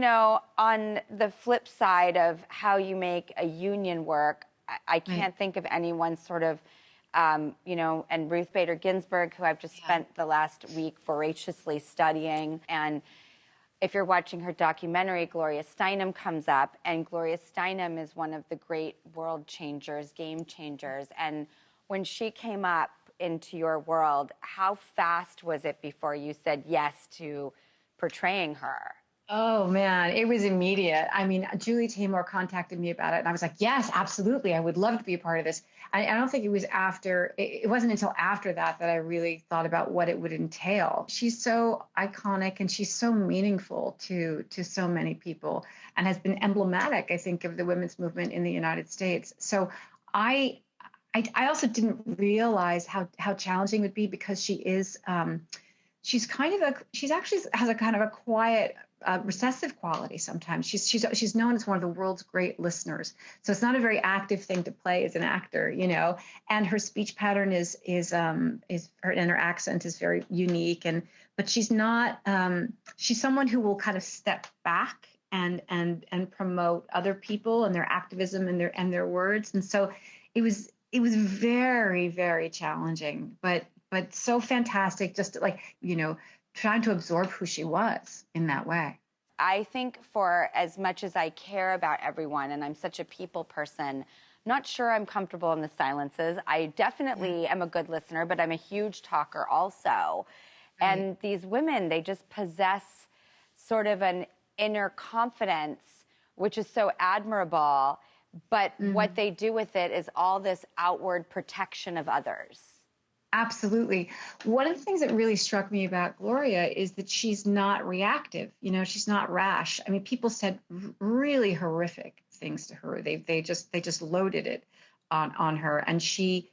on the flip side of how you make a union work, I can't think of anyone sort of, and Ruth Bader Ginsburg, who I've just spent the last week voraciously studying. And if you're watching her documentary, Gloria Steinem comes up, and Gloria Steinem is one of the great world changers, game changers. And when she came up into your world, how fast was it before you said yes to portraying her? Oh, man, it was immediate. I mean, Julie Taymor contacted me about it, and I was like, yes, absolutely. I would love to be a part of this. I don't think it wasn't until after that I really thought about what it would entail. She's so iconic, and she's so meaningful to so many people, and has been emblematic, I think, of the women's movement in the United States. So I also didn't realize how challenging it would be, because she actually has a kind of a quiet, recessive quality sometimes. She's known as one of the world's great listeners. So it's not a very active thing to play as an actor, and her speech pattern is her accent is very unique. But she's not, she's someone who will kind of step back and promote other people and their activism and their words. And so it was very, very challenging, but so fantastic, just trying to absorb who she was in that way. I think for as much as I care about everyone, and I'm such a people person, not sure I'm comfortable in the silences. I definitely am a good listener, but I'm a huge talker also. Right. And these women, they just possess sort of an inner confidence, which is so admirable. But what they do with it is all this outward protection of others. Absolutely. One of the things that really struck me about Gloria is that she's not reactive. She's not rash. I mean, people said really horrific things to her. They just loaded it on her. And she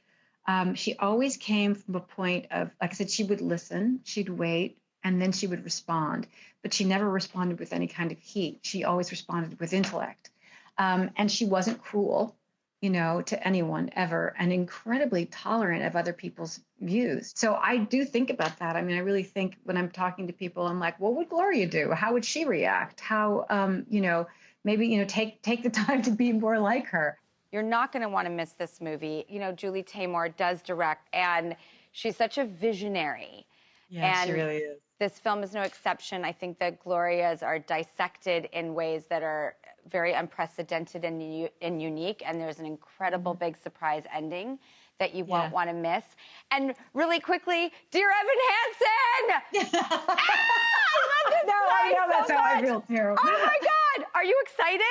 always came from a point of, like I said, she would listen, she'd wait, and then she would respond. But she never responded with any kind of heat. She always responded with intellect. And she wasn't cruel, to anyone ever, and incredibly tolerant of other people's views. So I do think about that. I mean, I really think when I'm talking to people, I'm like, what would Gloria do? How would she react? How, maybe, take the time to be more like her. You're not going to want to miss this movie. Julie Taymor does direct, and she's such a visionary. Yeah, she really is. This film is no exception. I think that Glorias are dissected in ways that are very unprecedented and unique, and there's an incredible big surprise ending that you won't want to miss. And really quickly, dear Evan Hansen! I love this I know, that's how I feel too. Oh my God, are you excited?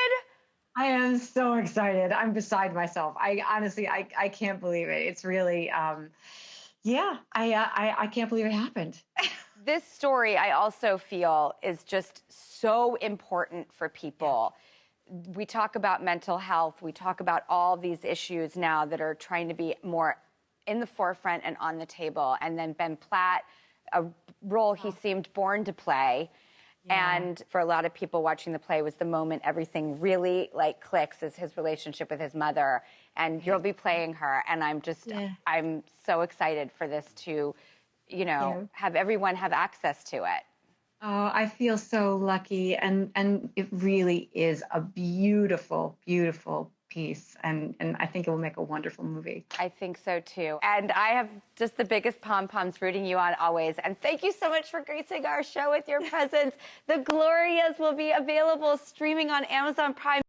I am so excited. I'm beside myself. I honestly can't believe it. It's really, I can't believe it happened. This story, I also feel, is just so important for people. We talk about mental health. We talk about all these issues now that are trying to be more in the forefront and on the table. And then Ben Platt, a role he seemed born to play. Yeah. And for a lot of people watching the play was the moment everything really clicks, is his relationship with his mother. And you'll be playing her. And I'm so excited for this to, have everyone have access to it. Oh, I feel so lucky. And it really is a beautiful, beautiful piece. And I think it will make a wonderful movie. I think so too. And I have just the biggest pom-poms rooting you on always. And thank you so much for gracing our show with your presence. The Glorias will be available streaming on Amazon Prime.